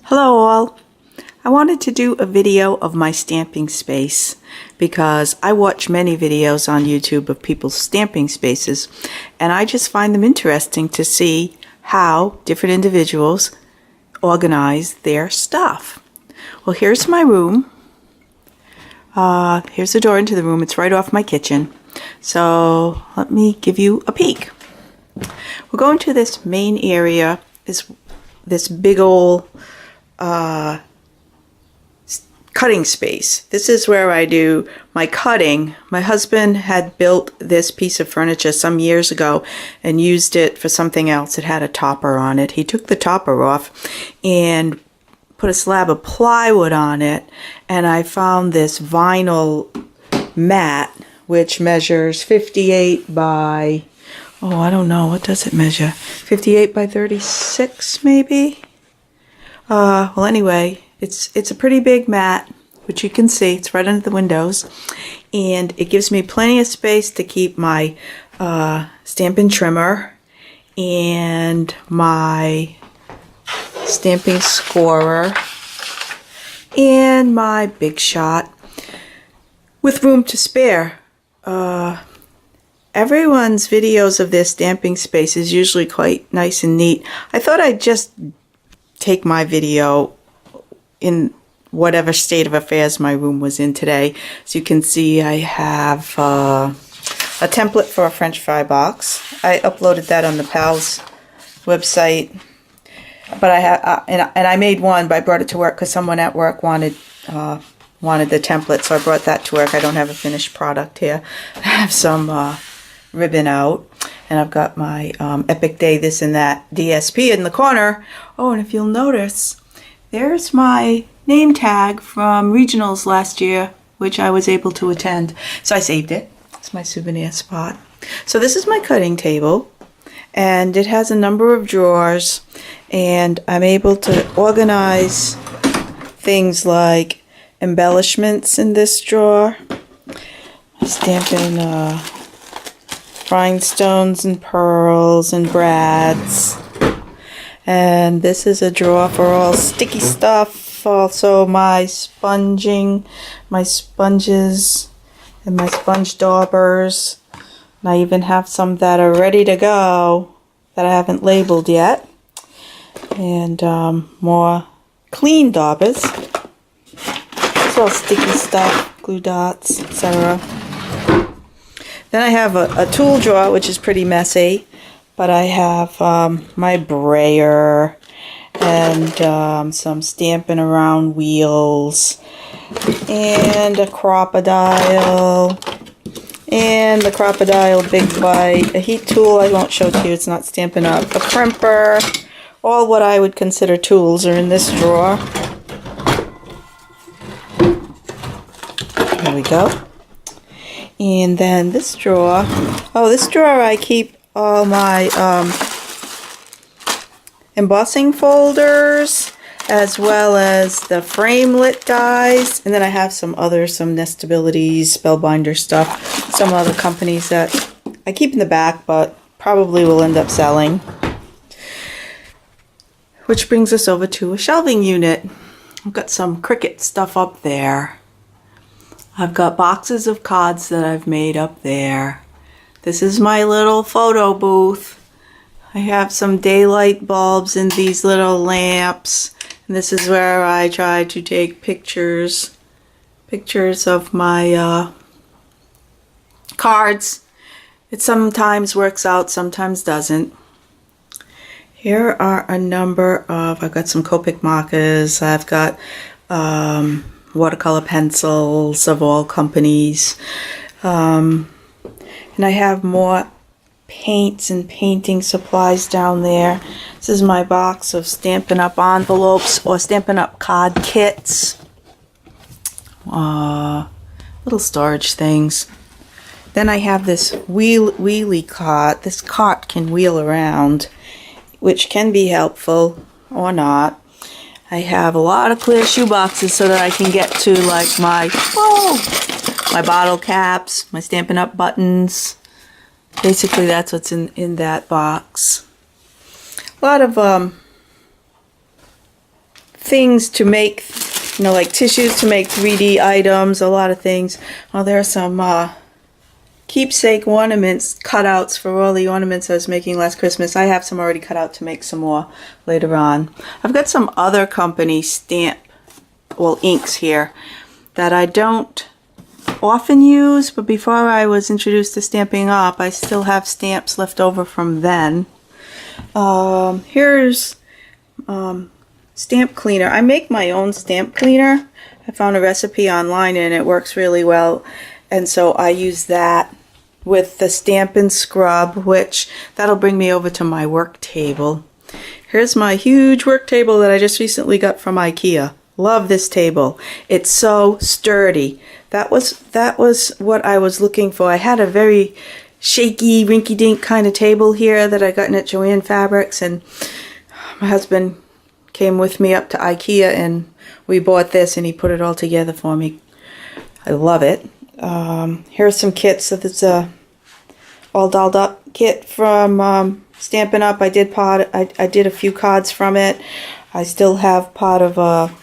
Hello all. I wanted to do a video of my stamping space because I watch many videos on YouTube of people's stamping spaces, and I just find them interesting to see how different individuals organize their stuff. Well, here's my room. Here's the door into the room. It's right off my kitchen. So let me give you a peek. We'll go into this main area, this big old cutting space. This is where I do my cutting. My husband had built this piece of furniture some years ago and used it for something else. It had a topper on it. He took the topper off and put a slab of plywood on it, and I found this vinyl mat which measures 58 by, oh, I don't know, what does it measure? 58 by 36 maybe? Well, anyway, it's a pretty big mat, which you can see. It's right under the windows, and it gives me plenty of space to keep my Stampin' trimmer and my stamping scorer and my Big Shot with room to spare. Everyone's videos of their stamping space is usually quite nice and neat. I thought I'd just take my video in whatever state of affairs my room was in today. As you can see, I have a template for a French fry box. I uploaded that on the Pals website, but I have and I made one, but I brought it to work because someone at work wanted the template, so I brought that to work. I don't have a finished product here. I have some ribbon out, and I've got my Epic Day This and That DSP in the corner. Oh, and if you'll notice, there's my name tag from regionals last year, which I was able to attend. So I saved it. It's my souvenir spot. So this is my cutting table, and it has a number of drawers, and I'm able to organize things like embellishments in this drawer, stamping rhinestones and pearls and brads. And this is a drawer for all sticky stuff, also my sponging, my sponges and my sponge daubers. And I even have some that are ready to go that I haven't labeled yet. And more clean daubers. It's all sticky stuff, glue dots, etc. Then I have a tool drawer, which is pretty messy, but I have my brayer and some Stampin' Around wheels and a crocodile and the crocodile Big Bite, a heat tool I won't show to you, it's not Stampin' Up, a crimper. All what I would consider tools are in this drawer. There we go. And then this drawer, this drawer I keep all my embossing folders as well as the framelit dies, and then I have some Nestabilities, Spellbinder stuff, some other companies that I keep in the back but probably will end up selling. Which brings us over to a shelving unit. I've got some Cricut stuff up there. I've got boxes of cards that I've made up there. This is my little photo booth. I have some daylight bulbs and these little lamps. And this is where I try to take pictures of my cards. It sometimes works out, sometimes doesn't. Here are a number of, I've got some Copic markers, I've got watercolor pencils of all companies, and I have more paints and painting supplies down there. This is my box of Stampin' Up envelopes or Stampin' Up card kits, little storage things. Then I have this wheelie cart. This cart can wheel around, which can be helpful or not. I have a lot of clear shoe boxes so that I can get to like my bottle caps, my Stampin' Up buttons. Basically that's what's in that box. A lot of things to make, you know, like tissues to make 3D items, a lot of things. Oh, there are some keepsake ornaments, cutouts for all the ornaments I was making last Christmas. I have some already cut out to make some more later on. I've got some other company stamp, well, inks here that I don't often use, but before I was introduced to Stampin' Up, I still have stamps left over from then. Here's stamp cleaner. I make my own stamp cleaner. I found a recipe online and it works really well, and so I use that with the Stampin' Scrub, which that'll bring me over to my work table. Here's my huge work table that I just recently got from IKEA. Love this table. It's so sturdy. That was what I was looking for. I had a very shaky, rinky-dink kind of table here that I got at Joann Fabrics, and my husband came with me up to IKEA and we bought this and he put it all together for me. I love it. Here's some kits. So this is a all dolled up kit from Stampin' Up. I did a few cards from it. I still have part of a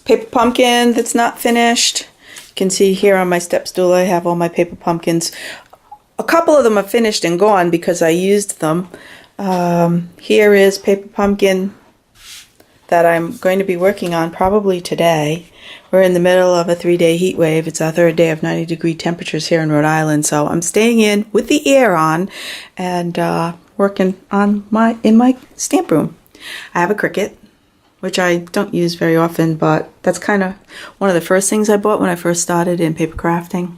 paper pumpkin that's not finished. You can see here on my step stool I have all my paper pumpkins. A couple of them are finished and gone because I used them. Here is paper pumpkin that I'm going to be working on probably today. We're in the middle of a 3-day heat wave. It's our third day of 90-degree temperatures here in Rhode Island, so I'm staying in with the air on and working on in my stamp room. I have a Cricut, which I don't use very often, but that's kind of one of the first things I bought when I first started in paper crafting.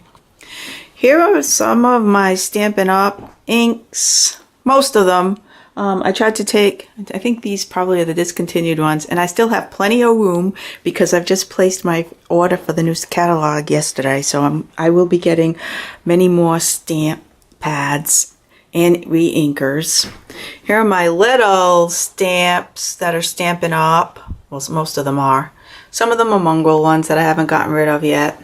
Here are some of my Stampin' Up inks, most of them. I tried to take, I think these probably are the discontinued ones, and I still have plenty of room because I've just placed my order for the new catalog yesterday, so I will be getting many more stamp pads and re-inkers. Here are my little stamps that are Stampin' Up. Well, most of them are. Some of them are mongrel ones that I haven't gotten rid of yet.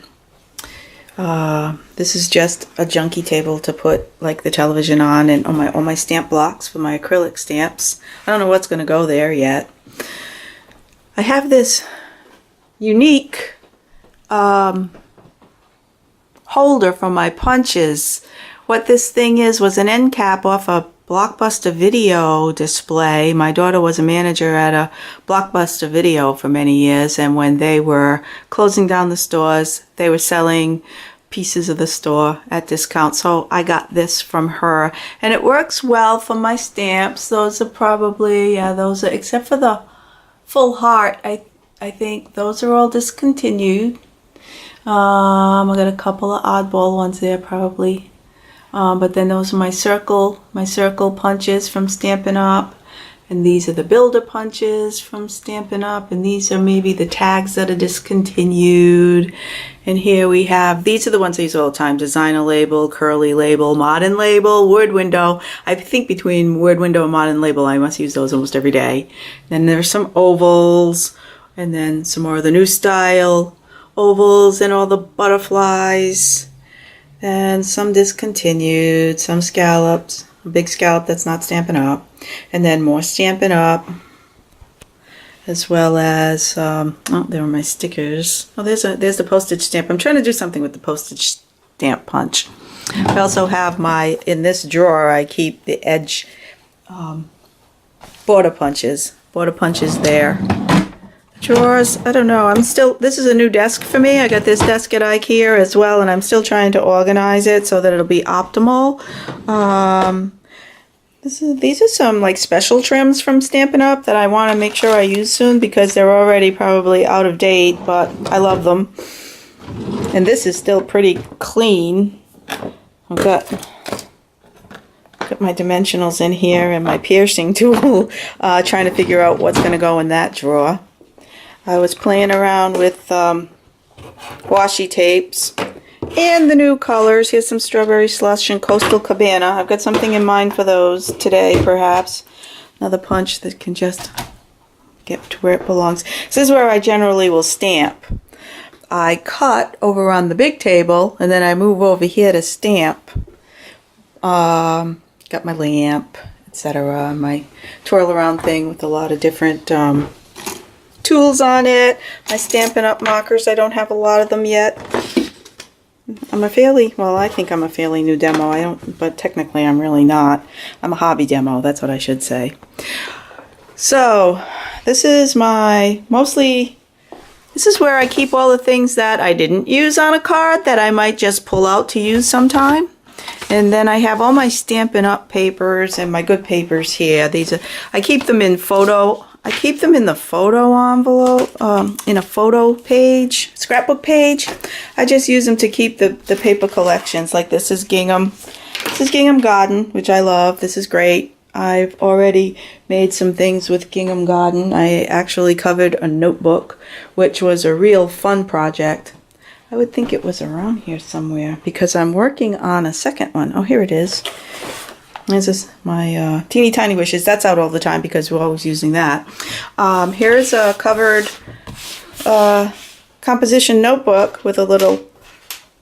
This is just a junky table to put like the television on, and on my stamp blocks for my acrylic stamps. I don't know what's going to go there yet. I have this unique holder for my punches. What this thing is was an end cap off a Blockbuster Video display. My daughter was a manager at a Blockbuster Video for many years, and when they were closing down the stores, they were selling pieces of the store at discount. So I got this from her, and it works well for my stamps. Those are probably, those are, except for the full heart, I think those are all discontinued. I got a couple of oddball ones there probably. But then those are my circle punches from Stampin' Up, and these are the builder punches from Stampin' Up, and these are maybe the tags that are discontinued. And here we have, these are the ones I use all the time: Designer Label, Curly Label, Modern Label, Word Window. I think between Word Window and Modern Label I must use those almost every day. Then there's some ovals, and then some more of the new style ovals and all the butterflies. And some discontinued, some scallops, a big scallop that's not Stampin' Up, and then more Stampin' Up, as well as, oh, there are my stickers. Oh, there's the postage stamp. I'm trying to do something with the postage stamp punch. I also have in this drawer, I keep the edge border punches there. Drawers, I don't know, this is a new desk for me. I got this desk at IKEA as well, and I'm still trying to organize it so that it'll be optimal. These are some like special trims from Stampin' Up that I want to make sure I use soon because they're already probably out of date, but I love them. And this is still pretty clean. I've got my dimensionals in here and my piercing tool, trying to figure out what's going to go in that drawer. I was playing around with washi tapes and the new colors. Here's some Strawberry Slush and Coastal Cabana. I've got something in mind for those today, perhaps. Another punch that can just get to where it belongs. This is where I generally will stamp. I cut over on the big table, and then I move over here to stamp. Got my lamp, etc. My twirl around thing with a lot of different tools on it. My Stampin' Up! Markers, I don't have a lot of them yet. I think I'm a fairly new demo. But technically I'm really not. I'm a hobby demo, that's what I should say. So, this is where I keep all the things that I didn't use on a card that I might just pull out to use sometime. And then I have all my Stampin' Up! Papers and my good papers here. I keep them in the photo envelope, in a photo page, scrapbook page. I just use them to keep the paper collections. Like this is Gingham Garden, which I love. This is great. I've already made some things with Gingham Garden. I actually covered a notebook, which was a real fun project. I would think it was around here somewhere because I'm working on a second one. Oh, here it is. This is my Teeny Tiny Wishes. That's out all the time because we're always using that. Here's a covered composition notebook with a little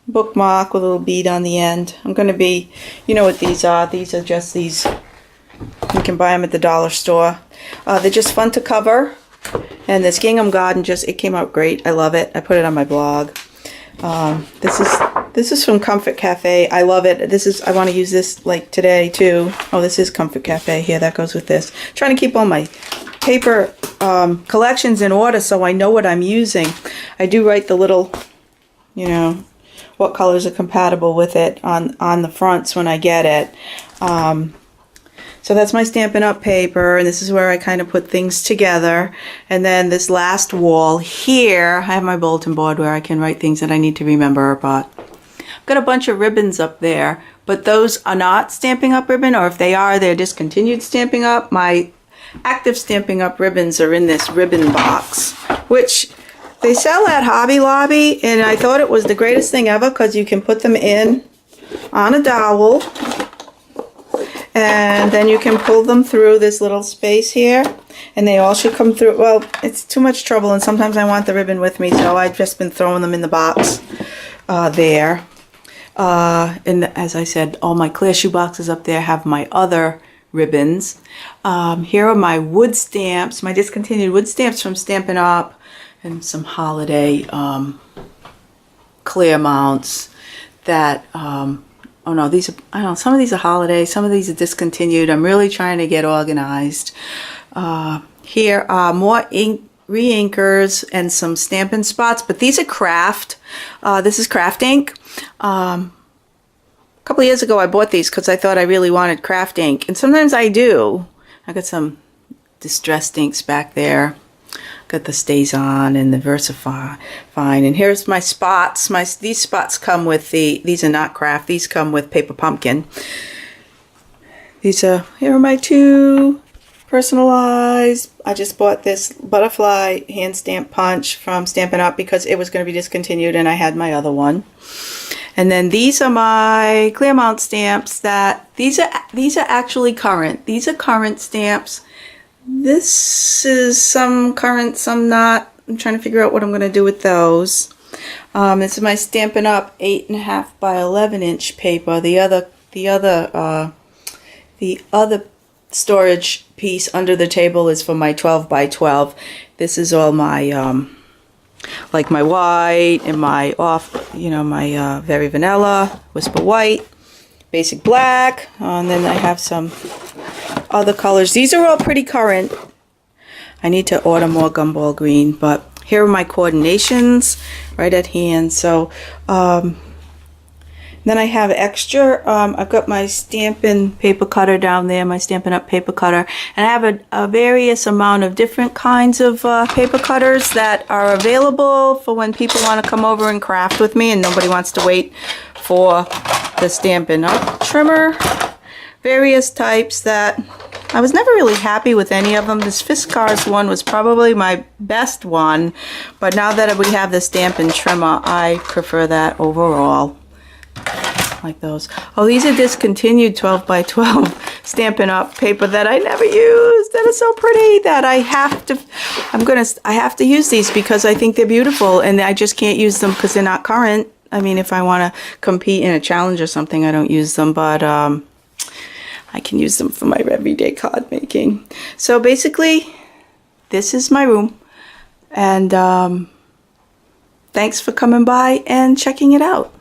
bookmark with a little bead on the end. I'm going to be, you know what these are. These are just these. You can buy them at the dollar store. They're just fun to cover. And this Gingham Garden it came out great. I love it. I put it on my blog. This is from Comfort Cafe. I love it. I want to use this like today too. Oh, this is Comfort Cafe. Here, that goes with this. I'm trying to keep all my paper collections in order so I know what I'm using. I do write the little, what colors are compatible with it on the fronts when I get it. So that's my Stampin' Up! Paper, and this is where I kind of put things together. And then this last wall here, I have my bulletin board where I can write things that I need to remember about. I've got a bunch of ribbons up there, but those are not Stampin' Up! Ribbon, or if they are, they're discontinued Stampin' Up! My active Stampin' Up! Ribbons are in this ribbon box, which they sell at Hobby Lobby, and I thought it was the greatest thing ever because you can put them in on a dowel. And then you can pull them through this little space here, and they all should come through. Well, it's too much trouble, and sometimes I want the ribbon with me, so I've just been throwing them in the box there. And as I said, all my clear shoe boxes up there have my other ribbons. Here are my wood stamps, my discontinued wood stamps from Stampin' Up! And some holiday clear mounts that... oh no, some of these are holiday, some of these are discontinued. I'm really trying to get organized. Here are more re-inkers and some Stampin' Spots, but these are craft. This is craft ink. A couple of years ago I bought these because I thought I really wanted craft ink, and sometimes I do. I got some distressed inks back there. Got the StazOn and the VersaFine. And here's my spots. These spots come with these are not craft, these come with Paper Pumpkin. Here are my two personalized. I just bought this butterfly hand stamp punch from Stampin' Up! Because it was going to be discontinued and I had my other one. And then these are my clear mount stamps these are actually current. These are current stamps. This is some current, some not. I'm trying to figure out what I'm going to do with those. This is my Stampin' Up! 8.5 by 11 inch paper. The other storage piece under the table is for my 12 by 12. This is all my like my white and my my Very Vanilla, Whisper White, Basic Black, and then I have some other colors. These are all pretty current. I need to order more Gumball Green, but here are my coordinations right at hand. So then I have extra. I've got my Stampin' paper cutter down there, my Stampin' Up! Paper cutter, and I have a various amount of different kinds of paper cutters that are available for when people want to come over and craft with me and nobody wants to wait for the Stampin' Up! Trimmer. Various types that I was never really happy with any of them. This Fiskars one was probably my best one, but now that we have the Stampin' Trimmer, I prefer that overall. Like those. Oh, these are discontinued 12 by 12 Stampin' Up! Paper that I never used. That is so pretty that I have to use these because I think they're beautiful, and I just can't use them because they're not current. I mean, if I want to compete in a challenge or something, I don't use them, but I can use them for my everyday card making. So basically, this is my room. And thanks for coming by and checking it out.